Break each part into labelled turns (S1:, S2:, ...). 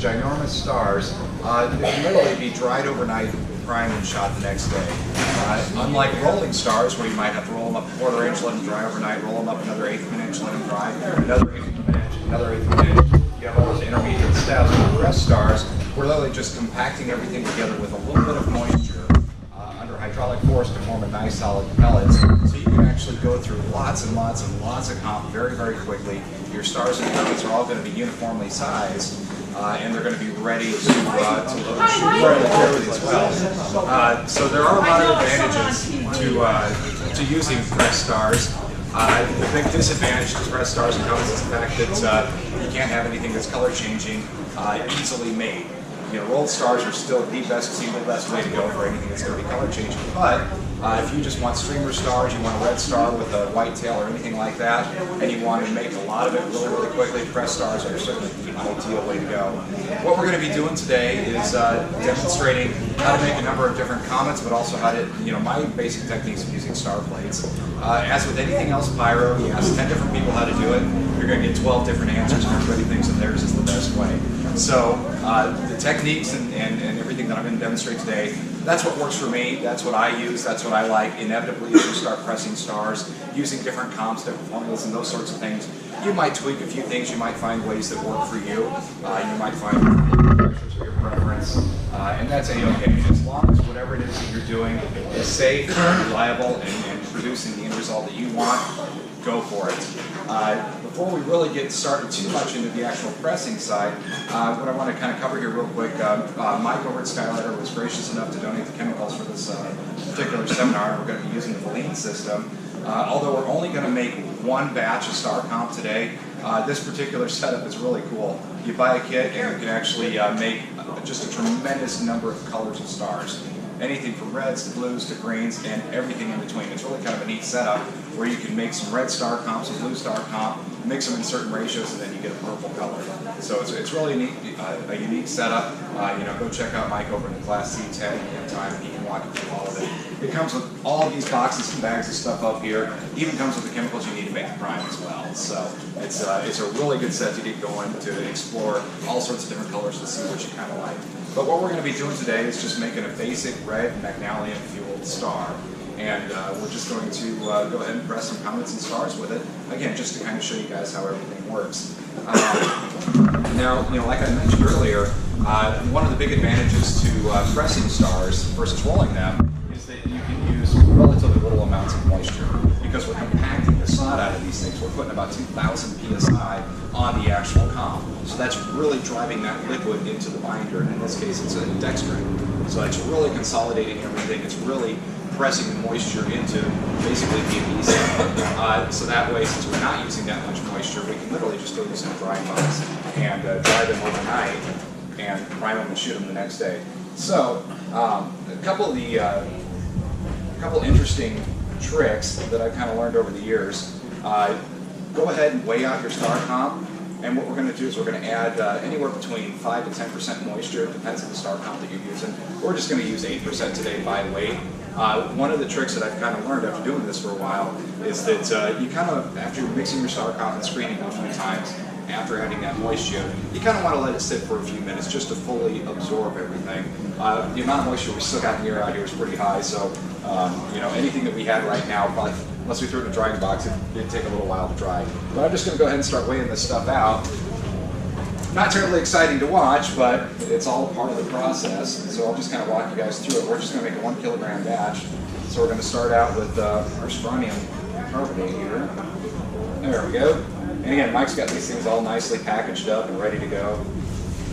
S1: ginormous stars, they can literally be dried overnight, primed and shot the next day. Unlike rolling stars, where you might have to roll them up a quarter inch, let them dry overnight, roll them up another eighth of an inch, let them dry, another eighth of an inch, another eighth of an inch. You have all those intermediate steps. With pressed stars, we're literally just compacting everything together with a little bit of moisture under hydraulic force to form a nice solid pellets. So you can actually go through lots and lots and lots of comp very, very quickly. Your stars and comets are all going to be uniformly sized. And they're going to be ready to shoot fairly clearly as well. So there are a lot of advantages to using pressed stars. The big disadvantage to pressed stars and comets is the fact that you can't have anything that's color changing easily made. You know, rolled stars are still the best way to go for anything that's going to be color changing. But if you just want streamer stars, you want a red star with a white tail or anything like that, and you want to make a lot of it really, really quickly, pressed stars are certainly the ideal way to go. What we're going to be doing today is demonstrating how to make a number of different comets, but also how to, my basic techniques of using star plates. As with anything else pyro, you ask 10 different people how to do it, you're going to get 12 different answers, and everybody thinks that theirs is the best way. So the techniques and everything that I'm going to demonstrate today, that's what works for me, that's what I use, that's what I like. Inevitably, as you start pressing stars, using different comps, different formulas, and those sorts of things, you might tweak a few things, you might find ways that work for you, you might find pressures of your preference, and that's A-okay. As long as whatever it is that you're doing is safe, reliable, and producing the end result that you want, go for it. Before we really get started too much into the actual pressing side, what I want to kind of cover here real quick, Mike over at Skylighter was gracious enough to donate the chemicals for this particular seminar. We're going to be using the Valine system. Although we're only going to make one batch of star comp today, this particular setup is really cool. You buy a kit and you can actually make just a tremendous number of colors of stars. Anything from reds to blues to greens and everything in between. It's really kind of a neat setup where you can make some red star comp, some blue star comp, mix them in certain ratios, and then you get a purple color. So it's really a unique setup. Go check out Mike over in the Class C10 anytime, and he can walk you through all of it. It comes with all of these boxes and bags of stuff up here. Even comes with the chemicals you need to make the prime as well. So it's a really good set to get going, to explore all sorts of different colors to see what you kind of like. But what we're going to be doing today is just making a basic red magnolian fueled star. And we're just going to go ahead and press some comets and stars with it. Again, just to kind of show you guys how everything works. Now, like I mentioned earlier, one of the big advantages to pressing stars versus rolling them is that you can use relatively little amounts of moisture. Because we're compacting the snot out of these things, we're putting about 2,000 psi on the actual comp. So that's really driving that liquid into the binder, and in this case it's a dextrin. So it's really consolidating everything, it's really pressing the moisture into basically the adhesive. So that way, since we're not using that much moisture, we can literally just throw these in a drying box and dry them overnight and prime them and shoot them the next day. So a couple interesting tricks that I've kind of learned over the years. Go ahead and weigh out your star comp, and what we're going to do is we're going to add anywhere between 5 to 10% moisture, depends on the star comp that you're using. We're just going to use 8% today by weight. One of the tricks that I've kind of learned after doing this for a while is that you kind of, after mixing your star comp and screening it a few times, after adding that moisture, you kind of want to let it sit for a few minutes just to fully absorb everything. The amount of moisture we still got in the air out here is pretty high, so anything that we had right now, probably, unless we threw it in a drying box, it'd take a little while to dry. But I'm just going to go ahead and start weighing this stuff out. Not terribly exciting to watch, but it's all part of the process. So I'll just kind of walk you guys through it. We're just going to make a 1 kilogram batch. So we're going to start out with our strontium carbonate here. There we go. And again, Mike's got these things all nicely packaged up and ready to go.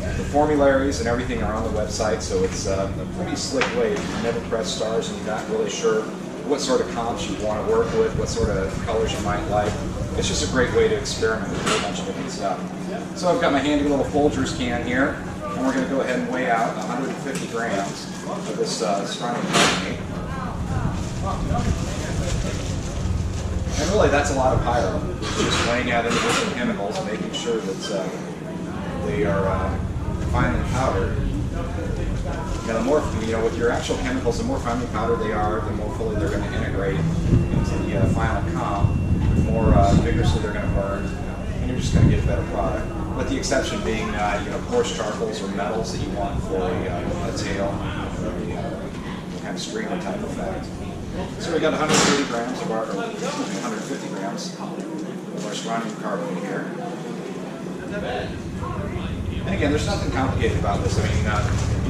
S1: The formularies and everything are on the website, so it's a pretty slick way. If you've never pressed stars and you're not really sure what sort of comps you want to work with, what sort of colors you might like, it's just a great way to experiment with a whole bunch of different stuff. So I've got my handy little Folgers can here, and we're going to go ahead and weigh out 150 grams of this strontium carbonate. And really, that's a lot of pyro. Just weighing out individual chemicals, making sure that they are finely powdered. Now, the more, with your actual chemicals, the more finely powdered they are, the more fully they're going to integrate into the final comp, the more vigorously they're going to burn, and you're just going to get a better product. But the exception being, coarse charcoals or metals that you want for a tail, or a kind of streamer type effect. So we got 130 grams of our, 150 grams of our strontium carbonate here. And again, there's nothing complicated about this. I mean,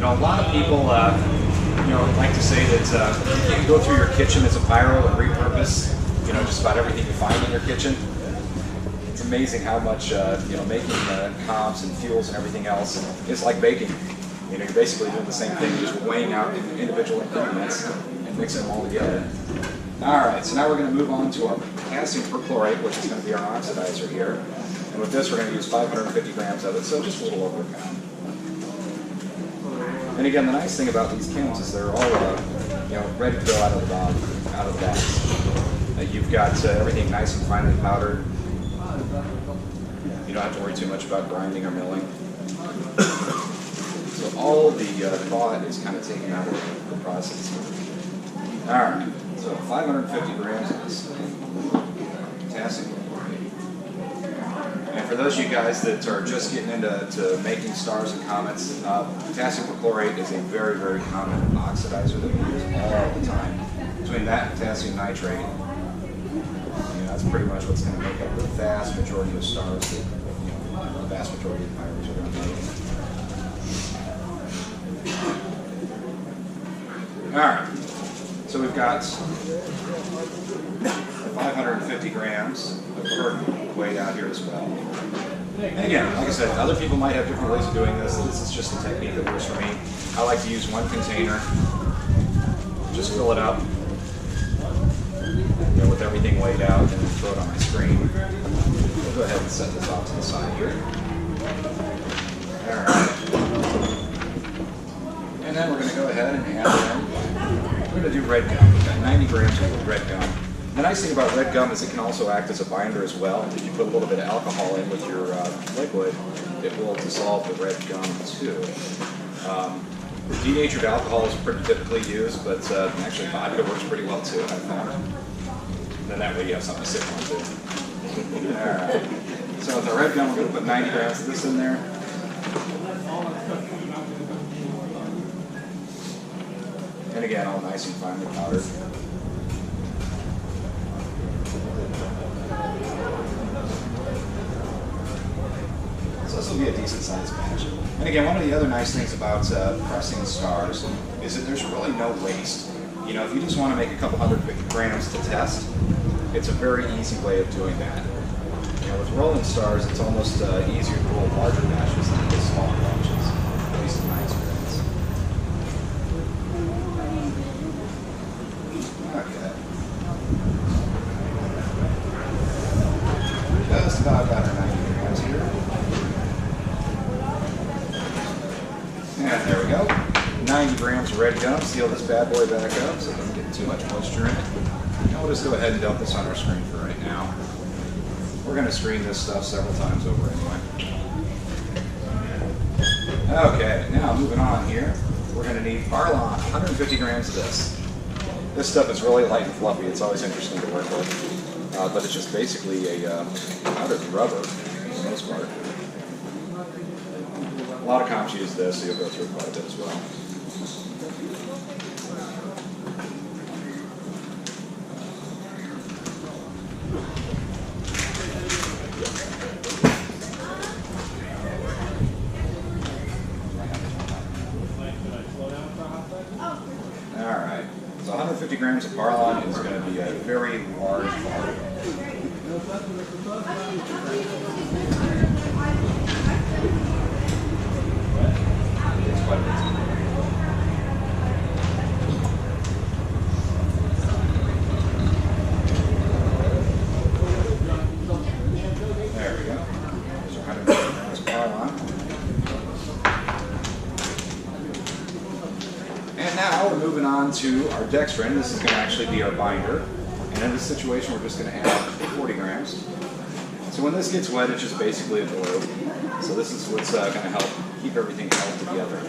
S1: a lot of people, like to say that you can go through your kitchen as a pyro and repurpose, just about everything you find in your kitchen. It's amazing how much, making comps and fuels and everything else is like baking. You're basically doing the same thing, just weighing out individual ingredients and mixing them all together. All right, so now we're going to move on to our potassium perchlorate, which is going to be our oxidizer here. And with this, we're going to use 550 grams of it, so just a little over a pound. And again, the nice thing about these chems is they're all, ready to go out of the box. You've got everything nice and finely powdered. You don't have to worry too much about grinding or milling. So all the thought is kind of taken out of the process. All right, so 550 grams of this potassium perchlorate. And for those of you guys that are just getting into making stars and comets, potassium perchlorate is a very, very common oxidizer that we use all the time. Between that and potassium nitrate, that's pretty much what's going to make up the vast majority of stars that, the vast majority of pyros are going to make. All right, so we've got 550 grams of curd weighed out here as well. And again, like I said, other people might have different ways of doing this. This is just a technique that works for me. I like to use one container, just fill it up, with everything weighed out, and then throw it on my screen. We'll go ahead and set this off to the side here. All right. And then we're going to go ahead and add in, we're going to do red gum. We've got 90 grams of red gum. The nice thing about red gum is it can also act as a binder as well. If you put a little bit of alcohol in with your liquid, it will dissolve the red gum too. Denatured alcohol is pretty typically used, but actually vodka works pretty well too, I've found. Then that way you have something to sip on too. Alright. So with the red gum, we're going to put 90 grams of this in there. And again, all nice and finely powdered. So this will be a decent sized batch. And again, one of the other nice things about pressing stars is that there's really no waste. If you just want to make a couple hundred grams to test, it's a very easy way of doing that. With rolling stars, it's almost easier to roll larger batches than it is smaller batches, at least in my experience. Okay. Just about got our 90 grams here. And there we go. 90 grams of red gum. Seal this bad boy back up so it doesn't get too much moisture in it. And we'll just go ahead and dump this on our screen for right now. We're going to screen this stuff several times over anyway. Okay, now moving on here, we're going to need Parlon, 150 grams of this. This stuff is really light and fluffy. It's always interesting to work with. But it's just basically a powdered rubber for the most part. A lot of comps use this, so you'll go through quite a bit as well. Alright, so 150 grams of Parlon is going to be a very large volume. It's quite a bit. There we go. There's 150 grams of Parlon. And now we're moving on to our dextrin. This is going to actually be our binder. And in this situation, we're just going to add 40 grams. So when this gets wet, it's just basically a glue. So this is what's going to help keep everything held together.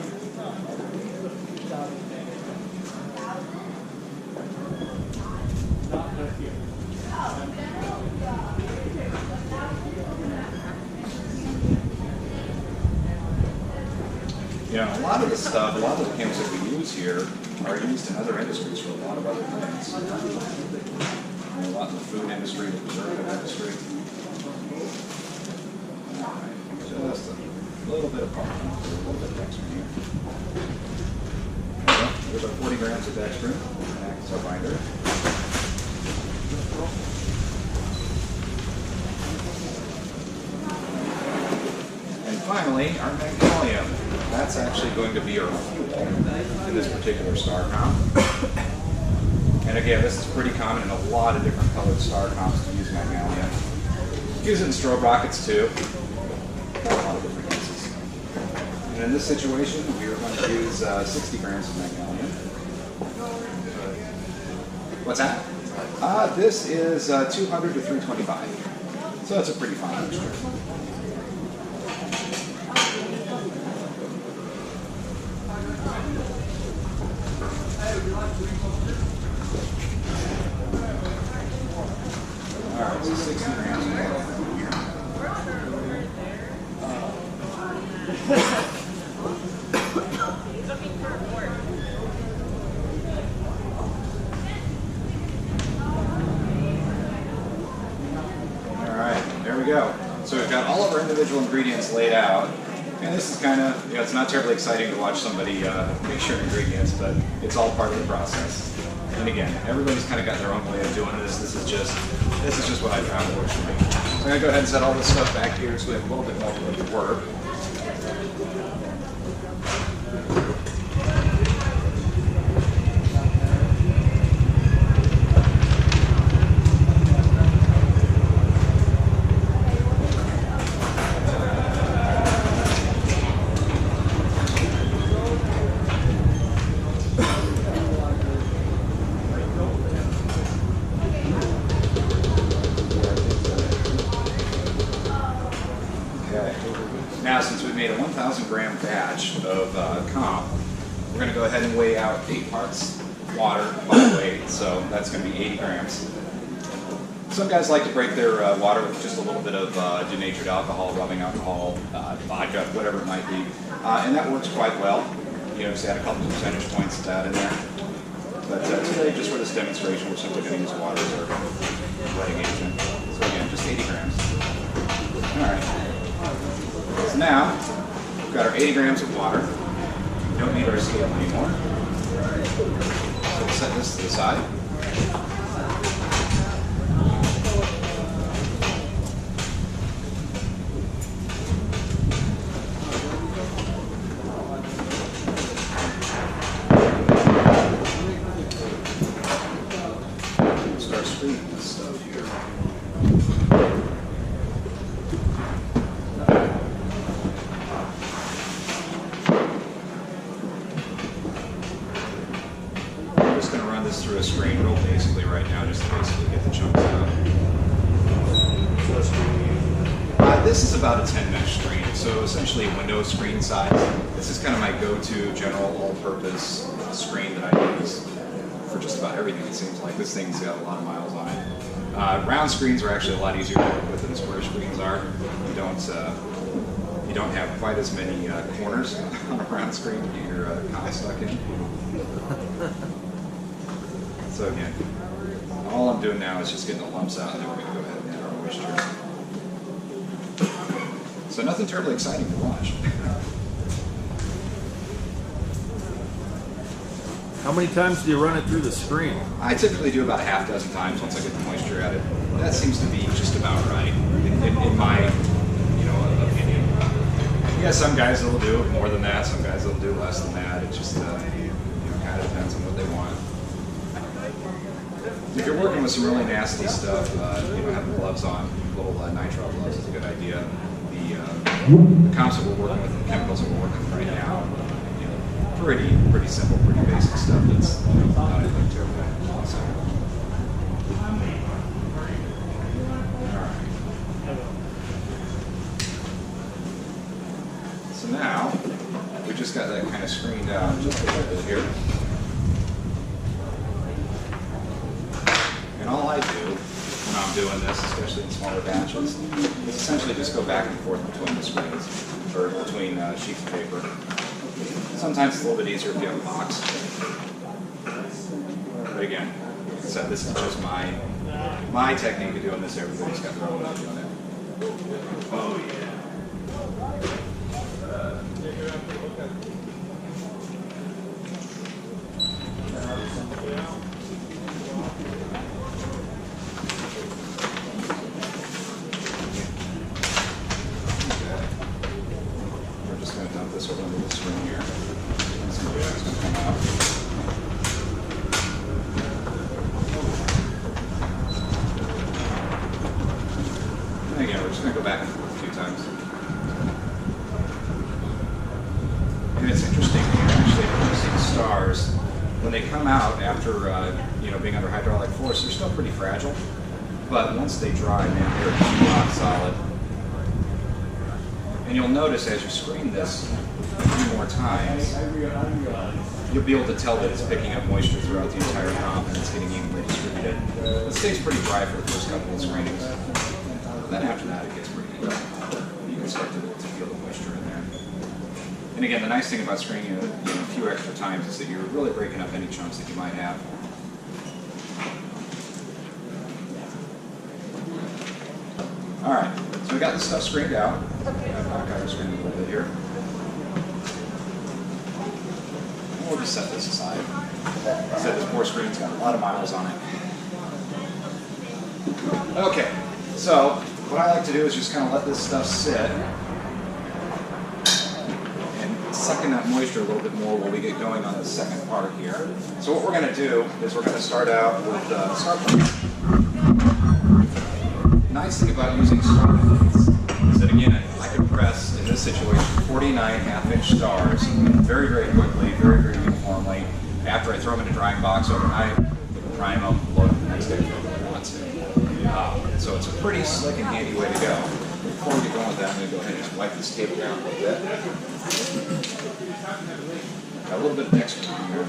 S1: You know, a lot of the stuff, a lot of the chemicals that we use here are used in other industries for a lot of other things. You know, a lot in the food industry, the preservative industry. All right, just a little bit of pump, a little bit of dextrin here. There's our 40 grams of dextrin. That's our binder. And finally, our magnesium. That's actually going to be our fuel in this particular star comp. And again, this is pretty common in a lot of different colored star comps to use magnesium. Use it in strobe rockets too. A lot of different uses. And in this situation, we are going to use 60 grams of magnesium. What's that? This is 200 to 325. So that's a pretty fine mixture. Alright, so 60 grams more. Alright, there we go. So we've got all of our individual ingredients laid out. And this is kind of, you know, it's not terribly exciting to watch somebody mix your ingredients, but it's all part of the process. And again, everybody's kind of got their own way of doing this. This is just what I found works for me. So I'm going to go ahead and set all this stuff back here so we have a little bit more room to work. Now, since we made a 1,000 gram batch of comp, we're going to go ahead and weigh out 8 parts water by weight, so that's going to be 80 grams. Some guys like to break their water with just a little bit of denatured alcohol, rubbing alcohol, vodka, whatever it might be, and that works quite well. You know, just add a couple of percentage points of that in there. But today, just for this demonstration, we're simply going to use water as our wetting agent. So again, just 80 grams. All right. So now, we've got our 80 grams of water. We don't need our scale anymore. So we'll set this to the side. We'll start screening this stuff here. Through a screen real basically right now, just to basically get the chunks out. This is about a 10 mesh screen, so essentially a window screen size. This is kind of my go-to general all-purpose screen that I use for just about everything, it seems like. This thing's got a lot of miles on it. Round screens are actually a lot easier to work with than square screens are. You don't have quite as many corners on a round screen to get your comet stuck in. So again, all I'm doing now is just getting the lumps out, and then we're going to go ahead and add our moisture. So nothing terribly exciting to watch.
S2: How many times do you run it through the screen?
S1: I typically do about a half dozen times once I get the moisture added. That seems to be just about right, in my opinion. Yeah, some guys will do more than that, some guys will do less than that. It just kind of depends on what they want. If you're working with some really nasty stuff, having gloves on, little nitrile gloves is a good idea. The comps that we're working with, the chemicals that we're working with right now, pretty simple, pretty basic stuff that's not anything terrible. So now, we just got that kind of screened out just a little bit here. And all I do when I'm doing this, especially in smaller batches, is essentially just go back and forth between the screens, or between sheets of paper. Sometimes it's a little bit easier if you have a box. But again, like I said, this is just my technique of doing this. Everybody's got their own way of doing it. Oh yeah. We're just going to dump this over into this ring here. See where it's going to come out. And again, we're just going to go back and forth a few times. And it's interesting, when you're actually producing stars, when they come out after being under hydraulic force, they're still pretty fragile. But once they dry, man, they're just rock solid. And you'll notice as you screen this a few more times, you'll be able to tell that it's picking up moisture throughout the entire comp and it's getting evenly distributed. It stays pretty dry for the first couple of screenings. Then after that, it gets pretty you can start to feel the moisture in there. And again, the nice thing about screening a few extra times is that you're really breaking up any chunks that you might have. All right, so we got this stuff screened out. I've knocked out our screen a little bit here. And we'll just set this aside. Like I said, this poor screen's got a lot of miles on it. Okay, so what I like to do is just kind of let this stuff sit and suck in that moisture a little bit more while we get going on the second part here. So what we're going to do is we're going to start out with star plates. The nice thing about using star plates is that, again, I can press, in this situation, 49 half-inch stars very, very quickly, very, very uniformly. After I throw them in a drying box overnight, we can prime them, load them the next day if we want to. So it's a pretty slick and handy way to go. Before we get going with that, I'm going to go ahead and just wipe this table down a little bit. Got a little bit of extra on here.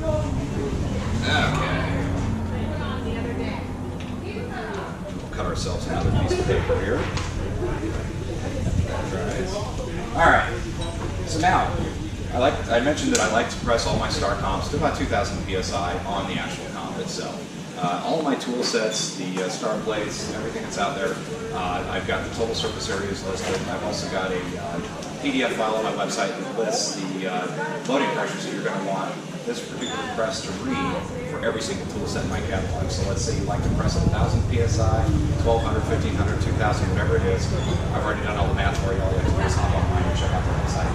S1: Okay. We'll cut ourselves another piece of paper here. Alright, so now, I mentioned that I like to press all my star comps to about 2,000 psi on the actual comp itself. All of my tool sets, the star plates, everything that's out there, I've got the total surface areas listed. I've also got a PDF file on my website that lists the loading pressures that you're going to want this particular press to read for every single tool set in my catalog. So let's say you like to press at 1,000 psi, 1,200, 1,500, 2,000, whatever it is. I've already done all the math for you. All you have to do is hop online and check out the website.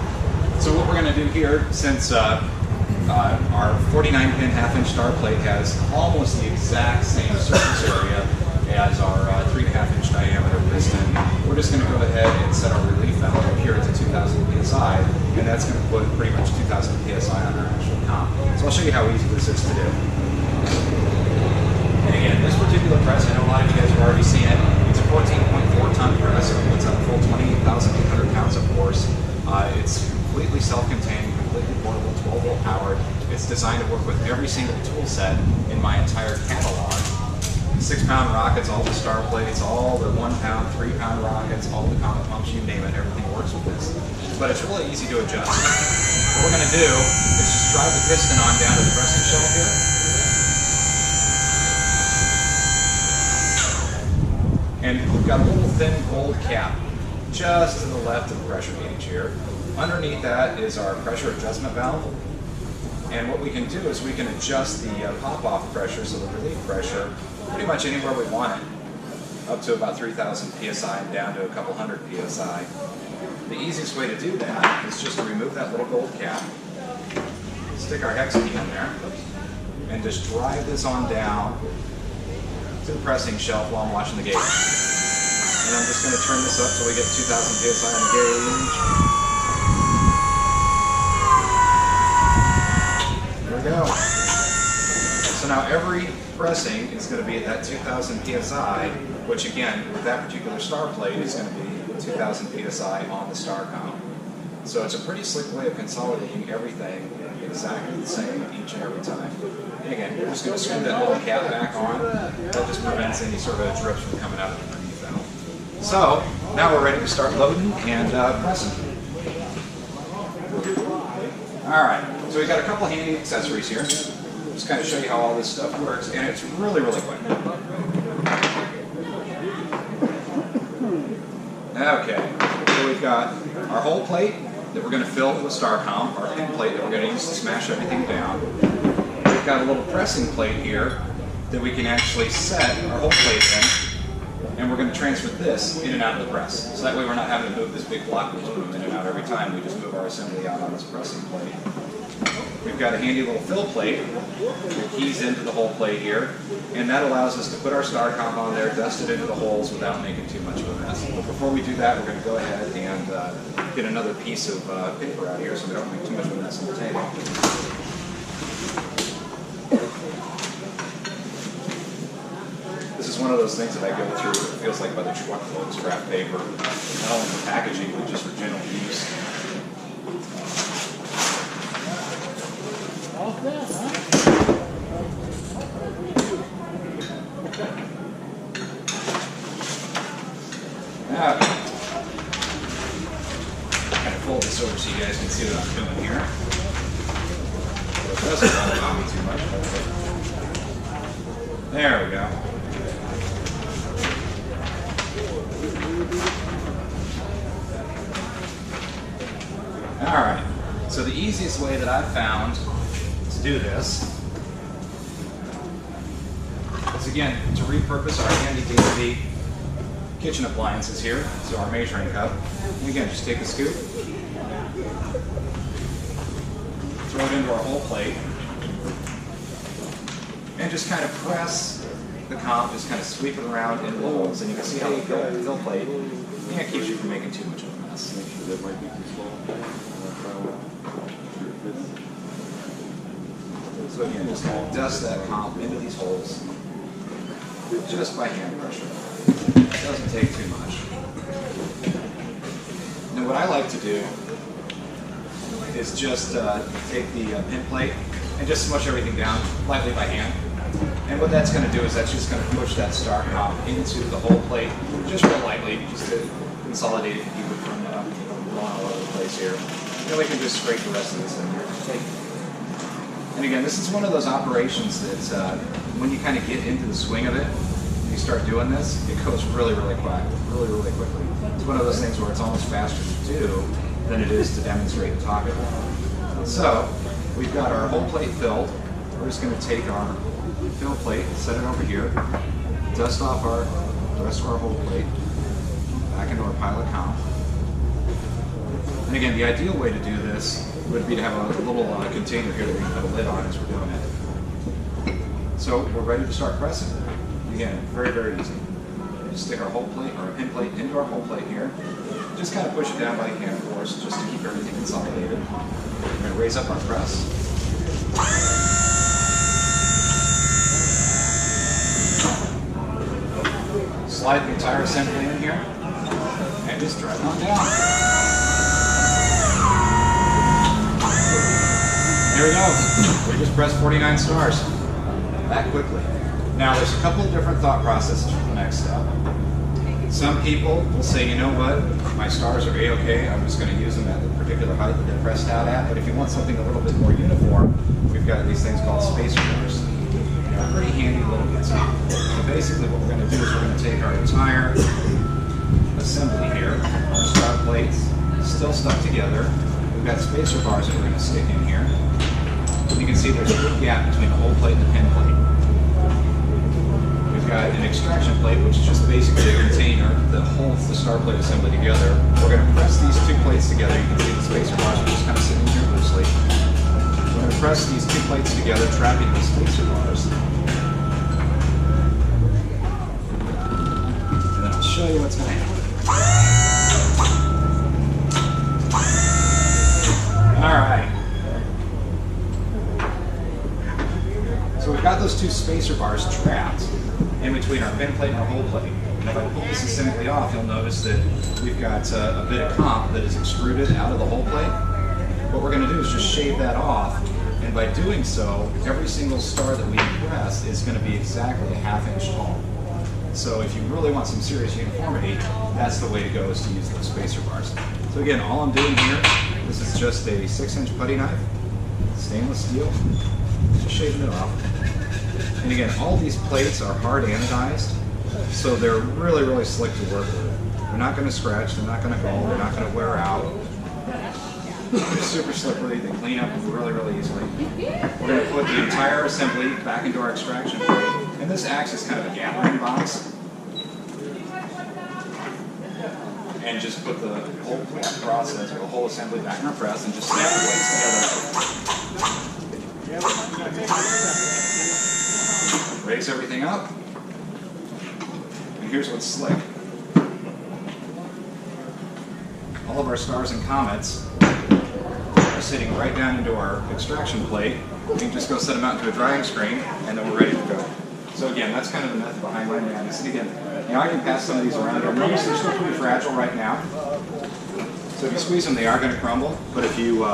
S1: So what we're going to do here, since our 49-pin half-inch star plate has almost the exact same surface area as our 3.5-inch diameter piston, we're just going to go ahead and set our relief valve up here to 2,000 psi, and that's going to put pretty much 2,000 psi on our actual comp. So I'll show you how easy this is to do. And again, this particular press, I know a lot of you guys have already seen it. It's a 14.4-ton press. It puts out a full 28,800 pounds of force. It's completely self-contained, completely portable, 12-volt powered. It's designed to work with every single tool set in my entire catalog. 6-pound rockets, all the star plates, all the 1-pound, 3-pound rockets, all the comet pumps, you name it, everything works with this. But it's really easy to adjust. What we're going to do is just drive the piston on down to the pressing shelf here. And we've got a little thin gold cap just to the left of the pressure gauge here. Underneath that is our pressure adjustment valve. And what we can do is we can adjust the pop-off pressure, so the relief pressure, pretty much anywhere we want it, up to about 3,000 psi and down to a couple hundred psi. The easiest way to do that is just to remove that little gold cap, stick our hex key in there, and just drive this on down to the pressing shelf while I'm watching the gauge. And I'm just going to turn this up till we get 2,000 psi on the gauge. Go. So now every pressing is going to be at that 2,000 psi, which again, with that particular star plate, is going to be 2,000 psi on the star comp. So it's a pretty slick way of consolidating everything exactly the same each and every time. And again, we're just going to screw that little cap back on. That just prevents any sort of drips from coming out of underneath that. So now we're ready to start loading and pressing. Alright, so we've got a couple handy accessories here. Just kind of show you how all this stuff works, and it's really, really quick. Okay, so we've got our whole plate that we're going to fill with star comp, our pin plate that we're going to use to smash everything down. We've got a little pressing plate here that we can actually set our whole plate in, and we're going to transfer this in and out of the press. So that way we're not having to move this big block which move in and out every time. We just move our assembly out on this pressing plate. We've got a handy little fill plate that keys into the whole plate here, and that allows us to put our star comp on there, dust it into the holes without making too much of a mess. But before we do that, we're going to go ahead and get another piece of paper out here so we don't make too much of a mess on the table. This is one of those things that I go through, it feels like by the truckload of scrap paper, not only for packaging, but just for general use. Now, kind of fold this over so you guys can see what I'm doing here. It doesn't bother me too much. There we go. Alright, so the easiest way that I've found to do this is, again, to repurpose our handy dandy kitchen appliances here, so our measuring cup. And again, just take a scoop, throw it into our whole plate, and just kind of press the comp, just kind of sweep it around into the holes, and you can see how the fill plate, yeah, it keeps you from making too much of a mess. Make sure that might be too small. So again, just kind of dust that comp into these holes just by hand pressure. It doesn't take too much. Now what I like to do is just take the pin plate and just smush everything down lightly by hand. And what that's going to do is that's just going to push that star comp into the whole plate just real lightly, just to consolidate it and keep it from going all over the place here. Then we can just scrape the rest of this in here. And again, this is one of those operations that when you kind of get into the swing of it, you start doing this, it goes really, really quick, really quickly. It's one of those things where it's almost faster to do than it is to demonstrate and talk about. So, we've got our whole plate filled. We're just going to take our fill plate, set it over here, dust off the rest of our whole plate, back into our pile of comp. And again, the ideal way to do this would be to have a little container here that we can put a lid on as we're doing it. So we're ready to start pressing. Again, very, very easy. Just stick our whole plate, or pin plate, into our whole plate here. Just kind of push it down by hand force, just to keep everything consolidated. We're going to raise up our press. Slide the entire assembly in here, and just drive it on down. There we go. We just pressed 49 stars. That quickly. Now, there's a couple of different thought processes for the next step. Some people will say, you know what, my stars are A-okay, I'm just going to use them at the particular height that they're pressed out at, but if you want something a little bit more uniform, we've got these things called spacer bars. They're pretty handy little bits. So basically what we're going to do is we're going to take our entire assembly here, our star plates, still stuck together. We've got spacer bars that we're going to stick in here. You can see there's a big gap between the whole plate and the pin plate. We've got an extraction plate, which is just basically a container that holds the star plate assembly together. We're going to press these two plates together. You can see the spacer bars are just kind of sitting here loosely. We're going to press these two plates together, trapping the spacer bars. And then I'll show you what's going to happen. All right. So we've got those two spacer bars trapped in between our pin plate and our whole plate. And if I pull this assembly off, you'll notice that we've got a bit of comp that is extruded out of the whole plate. What we're going to do is just shave that off And by doing so, every single star that we press is going to be exactly a ½ inch tall. So if you really want some serious uniformity, that's the way to go, is to use those spacer bars. So again, all I'm doing here, this is just a 6-inch putty knife, stainless steel, just shaving it off. And again, all these plates are hard anodized, so they're really, really slick to work with. They're not going to scratch, they're not going to go, they're not going to wear out. They're super slippery, they clean up really, really easily. We're going to put the entire assembly back into our extraction plate, and this acts as kind of a gathering box. And just put the whole process, or the whole assembly back in our press, and just snap the blades together. Raise everything up. And here's what's slick. All of our stars and comets are sitting right down into our extraction plate. We can just go set them out into a drying screen, and then we're ready to go. So again, that's kind of the method behind my madness. And again, I can pass some of these around here. Notice they're still pretty fragile right now. So if you squeeze them, they are going to crumble. But if you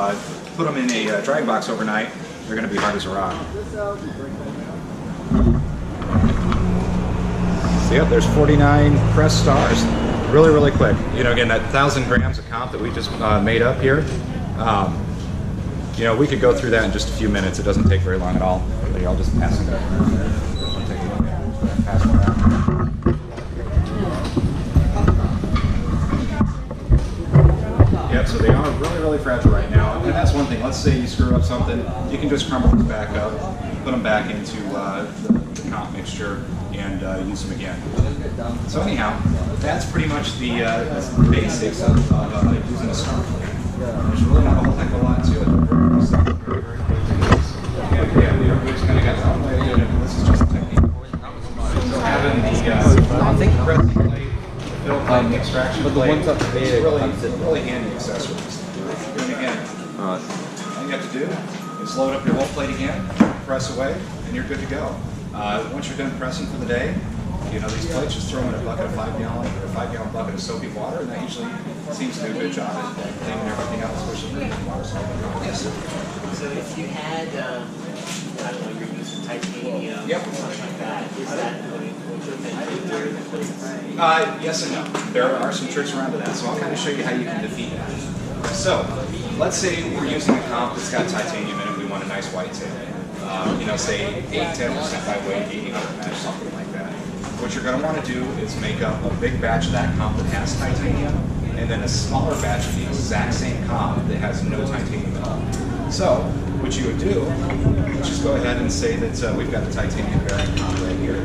S1: put them in a drying box overnight, they're going to be hard as a rock. So yep, there's 49 pressed stars. Really, really quick. You know, again, that 1,000 grams of comp that we just made up here, you know, we could go through that in just a few minutes. It doesn't take very long at all. But I'll just pass it up. I'll take a look at it. Pass one out. Yep, so they are really, really fragile right now. And that's one thing. Let's say you screw up something, you can just crumble them back up, put them back into the comp mixture, and use them again. So anyhow, that's pretty much the basics of using a star plate. There's really not a whole heck of a lot to it. Yeah, everybody's kind of got their own way of doing it, but this is just a technique. So having the pressing plate, fill plate, the extraction plate, it's really handy accessories. And again, all you have to do is load up your whole plate again, press away, and you're good to go. Once you're done pressing for the day, you know, these plates, just throw them in a bucket of 5-gallon bucket of soapy water, and that usually seems to do a good job at cleaning everything else, especially the water salt. Yes, sir.
S3: So if you had, I don't know, you're using titanium
S1: Yep.
S3: or something like that, is that going to hinder the plates?
S1: Yes and no. There are some tricks around to that, so I'll kind of show you how you can defeat that. So, let's say we're using a comp that's got titanium in it, we want a nice white tail. You know, say 8-10% by weight, 80-100 mesh, something like that. What you're going to want to do is make up a big batch of that comp that has titanium, and then a smaller batch of the exact same comp that has no titanium at all. So, what you would do is just go ahead and say that we've got the titanium bearing comp right here.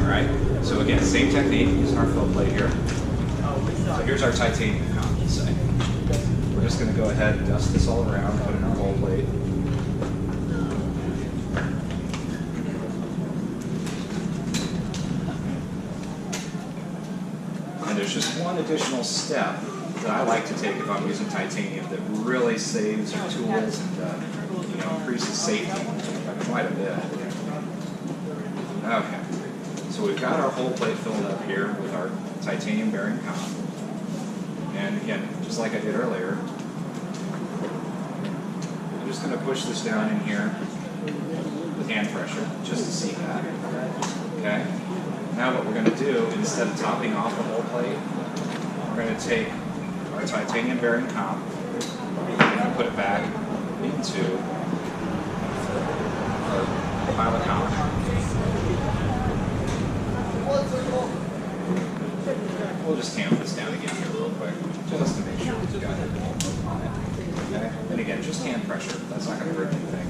S1: Alright, so again, same technique, using our fill plate here. So here's our titanium comp, let's say. We're just going to go ahead and dust this all around, put it in our whole plate. And there's just one additional step that I like to take if I'm using titanium that really saves your tools and you know, increases safety quite a bit. Okay, so we've got our whole plate filled up here with our titanium bearing comp. And again, just like I did earlier, I'm just going to push this down in here with hand pressure just to see that. Okay. Now what we're going to do, instead of topping off the whole plate, we're going to take our titanium bearing comp and put it back into our pile of comp. We'll just tamp this down again here real quick, just to make sure we've got it on it. Okay? And again, just hand pressure. That's not going to hurt anything.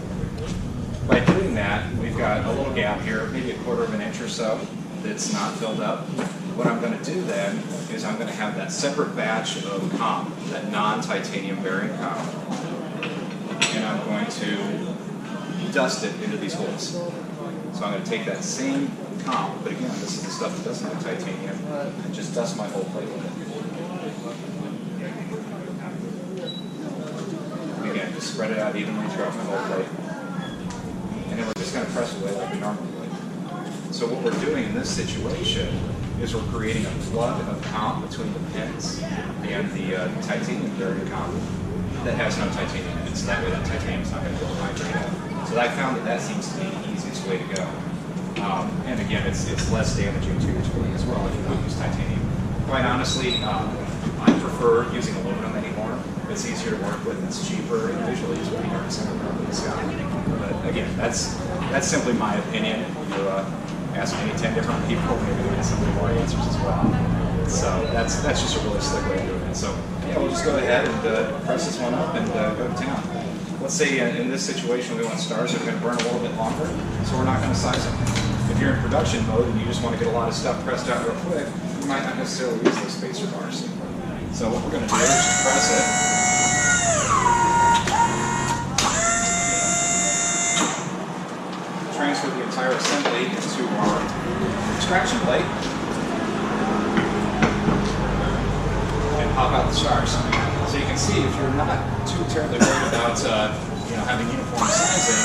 S1: By doing that, we've got a little gap here, maybe 1/4 of an inch or so, that's not filled up. What I'm going to do then is I'm going to have that separate batch of comp, that non-titanium bearing comp, and I'm going to dust it into these holes. So I'm going to take that same comp, but again, this is the stuff that doesn't have titanium, and just dust my whole plate with it. And again, just spread it out evenly throughout my whole plate. And then we're just going to press away like we normally would. So what we're doing in this situation is we're creating a flood of comp between the pins and the titanium bearing comp. that has no titanium in it, so that way that titanium is not going to hydrate out. So I found that that seems to be the easiest way to go. And again, it's less damaging to your tooling as well if you don't use titanium. Quite honestly, I prefer using aluminum anymore. It's easier to work with, it's cheaper, and visually it's pretty hard to send around the sky. But again, that's simply my opinion. If you ask any 10 different people, maybe they'll get some more answers as well. So that's just a really slick way of doing it. So yeah, we'll just go ahead and press this one up and go to town. Let's say in this situation we want stars that are going to burn a little bit longer, so we're not going to size them. If you're in production mode and you just want to get a lot of stuff pressed out real quick, you might not necessarily use those spacer bars. So what we're going to do is just press it. Transfer the entire assembly into our extraction plate and pop out the stars. So you can see if you're not too terribly worried about having uniform sizing,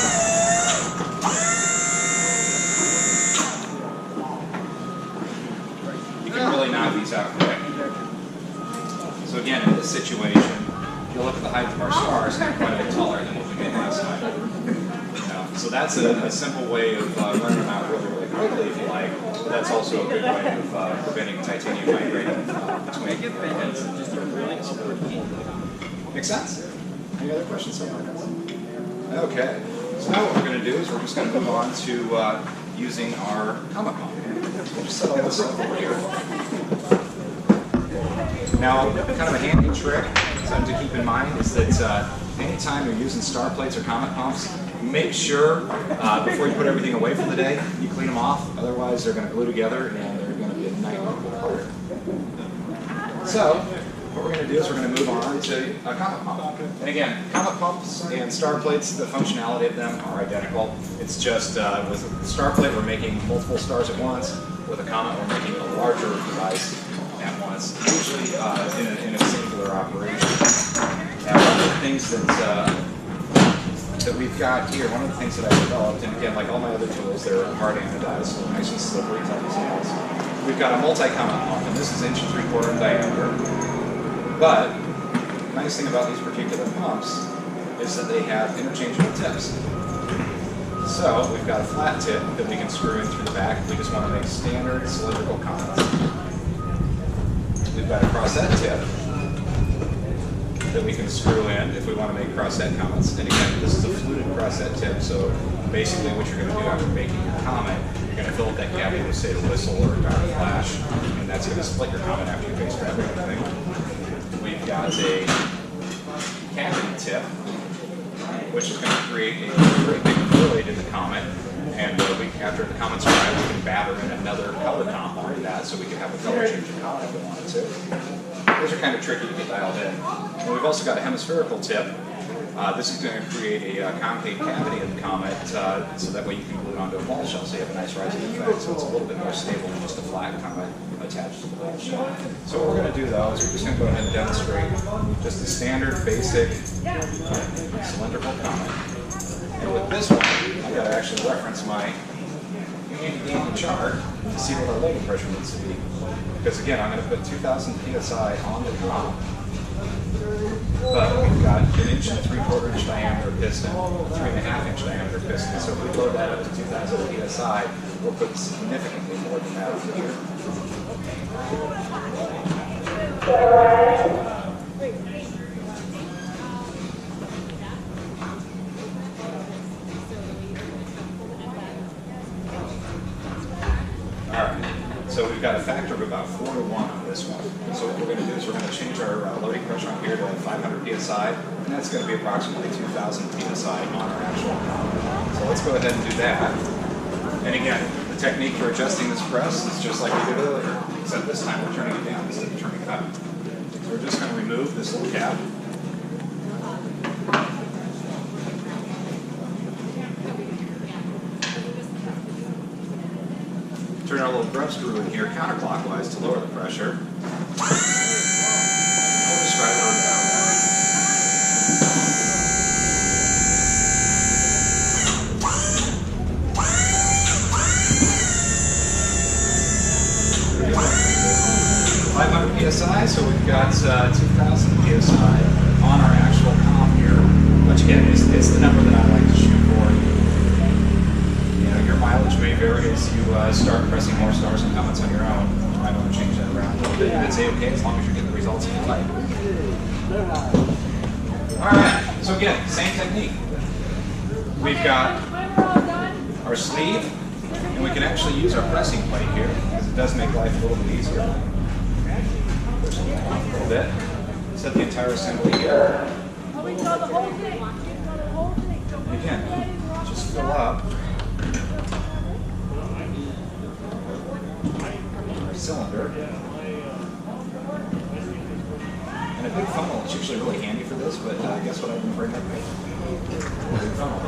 S1: you can really knock these out quick. So again, in this situation, if you look at the height of our stars, they're quite a bit taller than what we made last time. So that's a simple way of running them out really, really quickly if you like. But that's also a good way of preventing titanium migrating between heads. Makes sense? Any other questions so far? Okay. So now what we're going to do is we're just going to move on to using our comet pump. We'll just set all this up over here. Now, kind of a handy trick, something to keep in mind, is that anytime you're using star plates or comet pumps, make sure before you put everything away for the day, you clean them off. Otherwise, they're going to glue together and they're going to be a nightmare to pull apart. So, what we're going to do is we're going to move on to a comet pump. And again, comet pumps and star plates, the functionality of them are identical. It's just with a star plate, we're making multiple stars at once. With a comet, we're making a larger device at once, usually in a singular operation. Now, one of the things that we've got here, one of the things that I developed, and again, like all my other tools, they're hard anodized, so nice and slippery, tough as nails. We've got a multi-comet pump, and this is 1 3/4 in diameter. But the nice thing about these particular pumps is that they have interchangeable tips. So we've got a flat tip that we can screw in through the back if we just want to make standard cylindrical comets. We've got a crossette tip that we can screw in if we want to make crossette comets. And again, this is a fluted crossette tip, so basically what you're going to do after making your comet, you're going to fill up that cavity with, say, a whistle or a dark flash, and that's going to split your comet after you base trap everything. We've got a cavity tip, which is going to create a very big void in the comet, and after the comet's dry, we can batter in another color compound in that, so we can have a color change in comet if we wanted to. Those are kind of tricky to get dialed in. And we've also got a hemispherical tip. This is going to create a concave cavity in the comet, so that way you can glue it onto a ball shell, so you have a nice rising effect, so it's a little bit more stable than just a flat comet attached to the ball shell. So what we're going to do, though, is we're just going to go ahead and demonstrate just a standard, basic, cylindrical comet. And with this one, I've got to actually reference my handy chart to see what our loading pressure needs to be. Because again, I'm going to put 2,000 psi on the top, but we've got an 1 3/4 inch diameter piston, 3.5 inch diameter piston. So if we load that up to 2,000 psi, we'll put significantly more than that over here. So we've got a factor of about 4 to 1 on this one. So what we're going to do is we're going to change our loading pressure on here to 500 psi, and that's going to be approximately 2,000 psi on our actual comet. So let's go ahead and do that. And again, the technique for adjusting this press is just like we did earlier, except this time we're turning it down instead of turning it up. So we're just going to remove this little cap. Turn our little grub screw in here counterclockwise to lower the pressure. We'll just drive it on down now. 500 psi, so we've got 2,000 psi on our actual comp here, which again is the number that I like to shoot for. You know, your mileage may vary as you start pressing more stars and comets on your own. You might want to change that around a little bit. It's okay as long as you're getting the results you like. Alright, so again, same technique. We've got our sleeve, and we can actually use our pressing plate here, because it does make life a little bit easier. Push it off a little bit. Set the entire assembly here. And again, just fill up our cylinder. And a big funnel is usually really handy for this, but guess what I didn't bring up? A big funnel.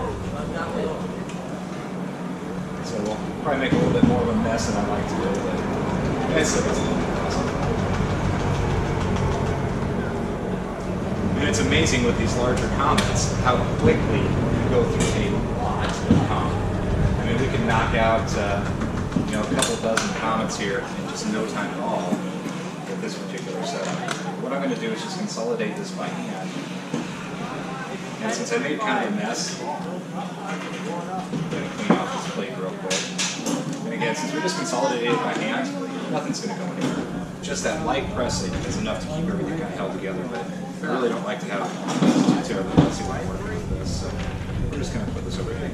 S1: So we'll probably make a little bit more of a mess than I like to do, but it's awesome. And it's amazing with these larger comets how quickly you go through a lot of comets. I mean, we can knock out you know, a couple dozen comets here in just no time at all with this particular setup. What I'm going to do is just consolidate this by hand. And since I made kind of a mess, I'm going to clean off this plate real quick. And again, since we just consolidated it by hand, nothing's going to go in here. Just that light pressing is enough to keep everything kind of held together, but I really don't like to have too terribly messy when I'm working with this, so we're just going to put this over here.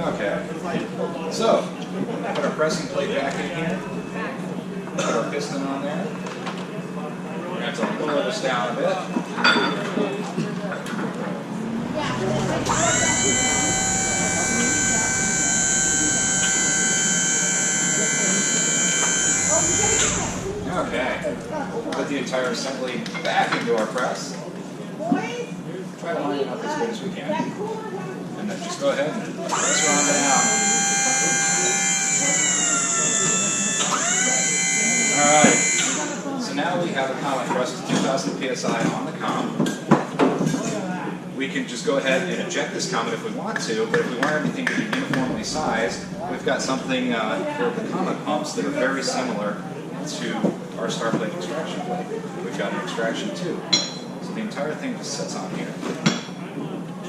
S1: Okay, so put our pressing plate back in here, put our piston on there. We're going to lower this down a bit. Okay, put the entire assembly back into our press. Try to line it up as good as we can. And then just go ahead and press around it out. Alright, so now we have a comet thrust to 2,000 psi on the comp. We can just go ahead and eject this comet if we want to, but if we want everything to be uniformly sized, we've got something for the comet pumps that are very similar to our starplate extraction plate. We've got an extraction tube. So the entire thing just sits on here.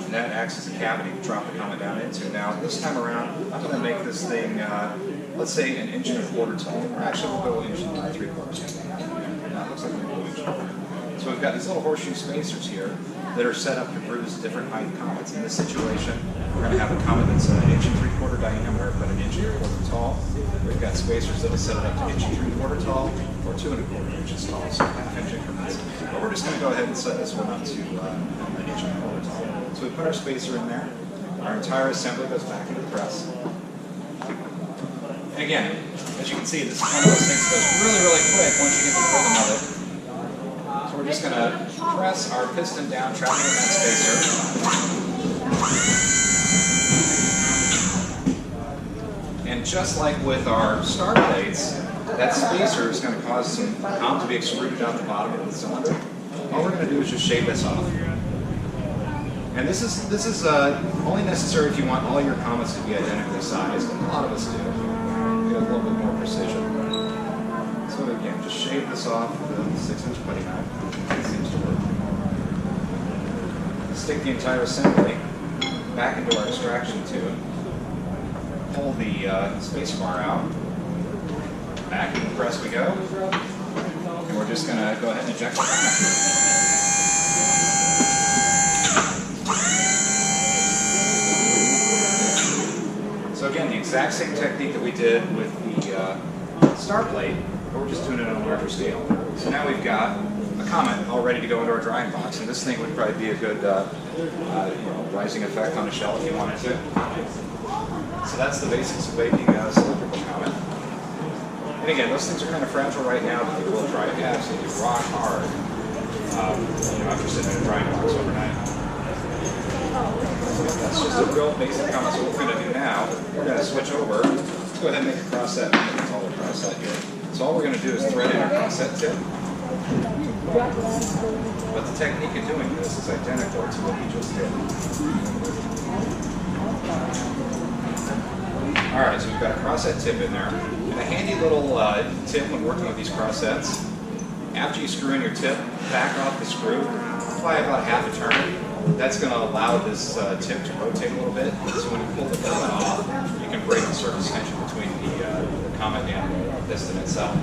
S1: And that acts as a cavity to drop the comet down into. Now, this time around, I'm going to make this thing, let's say, 1.25 inches tall. Or actually, we'll go 1 3/4 inches. That looks like we'll go 1 inch. So we've got these little horseshoe spacers here that are set up to produce different height comets. In this situation, we're going to have a comet that's 1 3/4 inch diameter, but 1 1/4 inch tall. We've got spacers that will set it up to 1 3/4 inch tall or 2 1/4 inches tall, so half-inch increments. But we're just going to go ahead and set this one up to 1 1/4 inch tall. So we put our spacer in there. Our entire assembly goes back into the press. And again, as you can see, this is one of those things that goes really, really quick once you get to the rhythm of it. So we're just going to press our piston down, trapping in that spacer. And just like with our star plates, that spacer is going to cause some comp to be extruded out the bottom of the cylinder. All we're going to do is just shave this off. And this is only necessary if you want all your comets to be identically sized, and a lot of us do. We have a little bit more precision. So again, just shave this off with a 6-inch putty knife. It seems to work. Stick the entire assembly back into our extraction tube. Pull the space bar out. Back in the press we go. And we're just going to go ahead and eject the comet. So again, the exact same technique that we did with the star plate, but we're just doing it on a larger scale. So now we've got a comet all ready to go into our drying box, and this thing would probably be a good rising effect on a shell if you wanted to. So that's the basics of baking a cylindrical comet. And again, those things are kind of fragile right now, but they will dry absolutely rock hard after sitting in a drying box overnight. That's just a real basic comet. So what we're going to do now, we're going to switch over. Let's go ahead and make a cross set, make a taller cross set here. So all we're going to do is thread in our cross set tip. But the technique of doing this is identical to what we just did. Alright, so you've got a crossset tip in there, and a handy little tip when working with these crossets. After you screw in your tip, back off the screw, apply about half a turn. That's going to allow this tip to rotate a little bit, so when you pull the filament off, you can break the surface tension between the comet and the piston itself.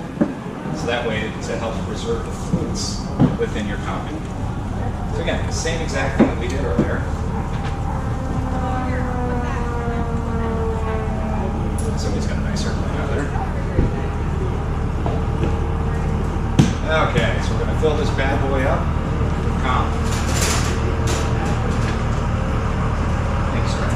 S1: So that way to help preserve the fluids within your comet. So again, the same exact thing that we did earlier. Somebody's got a nice airplane out there. Okay, so we're going to fill this bad boy up with comp. Thanks, sir.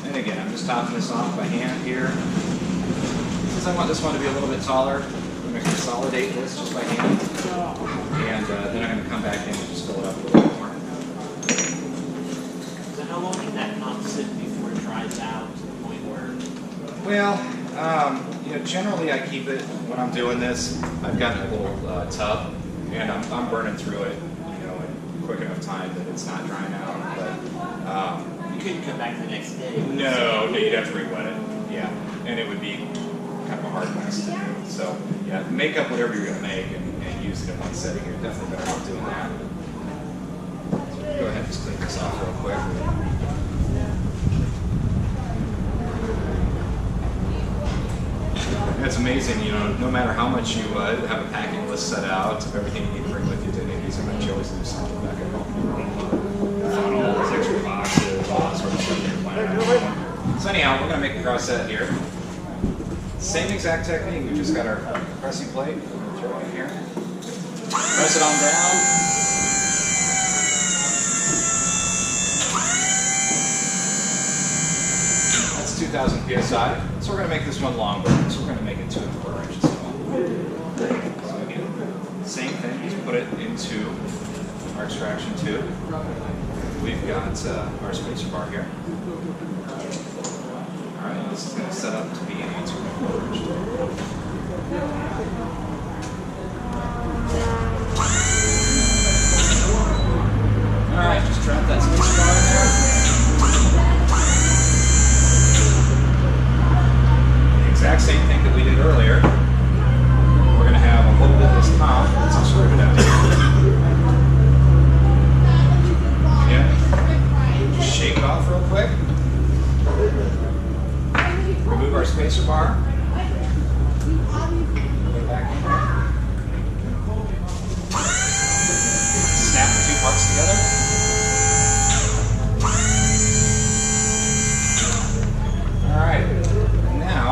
S1: And again, I'm just topping this off by hand here. Since I want this one to be a little bit taller, I'm going to consolidate this just by hand. And then I'm going to come back in and just fill it up a little bit more.
S3: So how long can that comp sit before it dries out to the point where?
S1: Well, you know, generally I keep it when I'm doing this. I've got a little tub, and I'm burning through it, you know, in quick enough time that it's not drying out. But
S3: You couldn't come back the next day.
S1: no, you'd have to re-wet it. Yeah, and it would be kind of a hard mess to do. So yeah, make up whatever you're going to make and use it in one setting. You're definitely better off doing that. So go ahead and just clean this off real quick. It's amazing, you know, no matter how much you have a packing list set out of everything you need to bring with you to any of these events, you always lose something back at home. Funnels, extra boxes, all that sort of stuff you're planning. So anyhow, we're going to make a cross set here. Same exact technique, we just got our pressing plate. Throw it in here. Press it on down. That's 2,000 psi. So we're going to make this one longer. So we're going to make it 2¼ inches long. So again, same thing. Just put it into our extraction tube. We've got our spacer bar here. All right, this is going to set up to be a 2¼ inch tube. Alright, just drop that space bar in there. The exact same thing that we did earlier. We're going to have a little bit of this top that's extruded out here. Yeah. Just shake it off real quick. Remove our spacer bar. Put it back in there. Snap the two parts together. Alright, now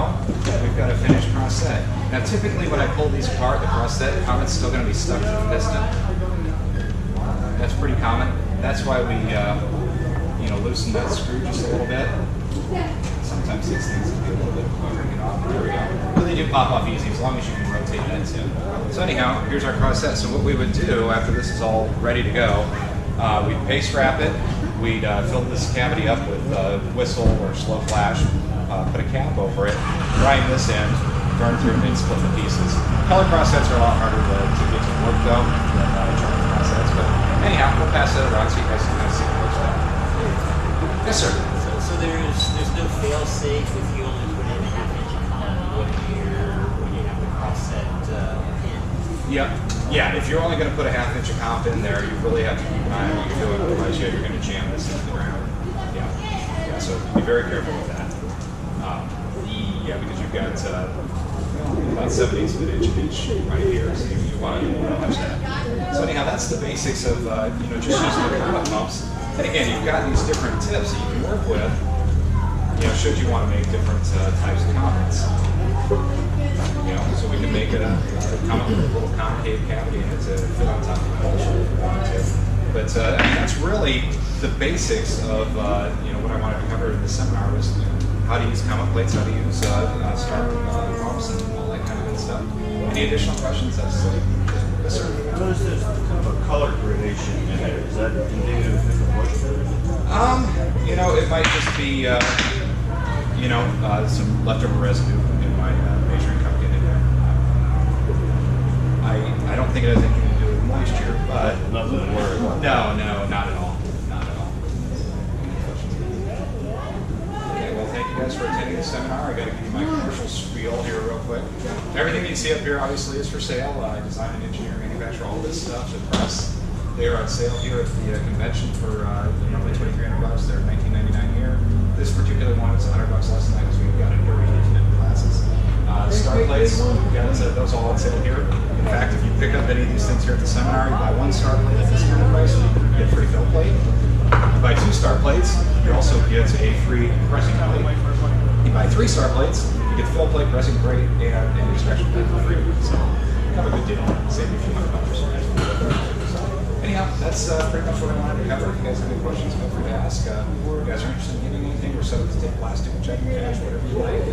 S1: we've got a finished cross set. Now typically when I pull these apart, the cross set, the comet's still going to be stuck to the piston. That's pretty common. That's why we loosen that screw just a little bit. Sometimes these things can be a little bit harder to get off. There we go. But they do pop off easy as long as you can rotate that tip. So anyhow, here's our cross set. So what we would do after this is all ready to go, we'd paste wrap it. We'd fill this cavity up with whistle or slow flash, put a cap over it, grind this in, burn through and split the pieces. Color cross sets are a lot harder to get to work though than charcoal cross sets. But anyhow, we'll pass that around so you guys can kind of see what it looks like. Yes, sir.
S3: So there's no fail safe if you only put in a half-inch comp when you have the cross set in.
S1: Yep. Yeah, if you're only going to put a half-inch of comp in there, you really have to keep an eye on what you're doing, otherwise you're going to jam this into the ground. Yeah. So be very careful with that. Because you've got about 7/8 of an inch of each right here, so you want to watch that. So anyhow, that's the basics of just using the comet pumps. And again, you've got these different tips that you can work with, should you want to make different types of comets. So we can make a comet with a little concave cavity in it to fit on top of the metal shield if we want to. But that's really the basics of what I wanted to cover in this seminar was how to use comet plates, how to use star pumps, and all that kind of good stuff. Any additional questions? Yes, sir.
S4: I noticed there's kind of a color gradation in there. Is that indicative of different moisture?
S1: It might just be, some leftover residue in my measuring don't think it has anything to do with moisture, but
S4: Nothing to worry about.
S1: no, not at all. Not at all. Okay, well, thank you guys for attending the seminar. I got to give you my commercial spiel here real quick. Everything you see up here obviously is for sale. I design and engineer, manufacture all this stuff. The press, they are on sale here at the convention for normally $2,300. They're $19.99 here. This particular one is $100 less than that because we've got it during the classes. Star plates, we've got those all on sale here. In fact, if you pick up any of these things here at the seminar, you buy one star plate at this kind of price, you get a free fill plate. You buy 2 star plates, you also get a free pressing plate. You buy 3 star plates, you get fill plate, pressing plate, and an inspection plate for free. So, kind of a good deal. Save you a few $100. So, anyhow, that's pretty much what I wanted to cover. If you guys have any questions, feel free to ask. If you guys are interested in getting anything, we're set up to take plastic, check, cash, whatever you like.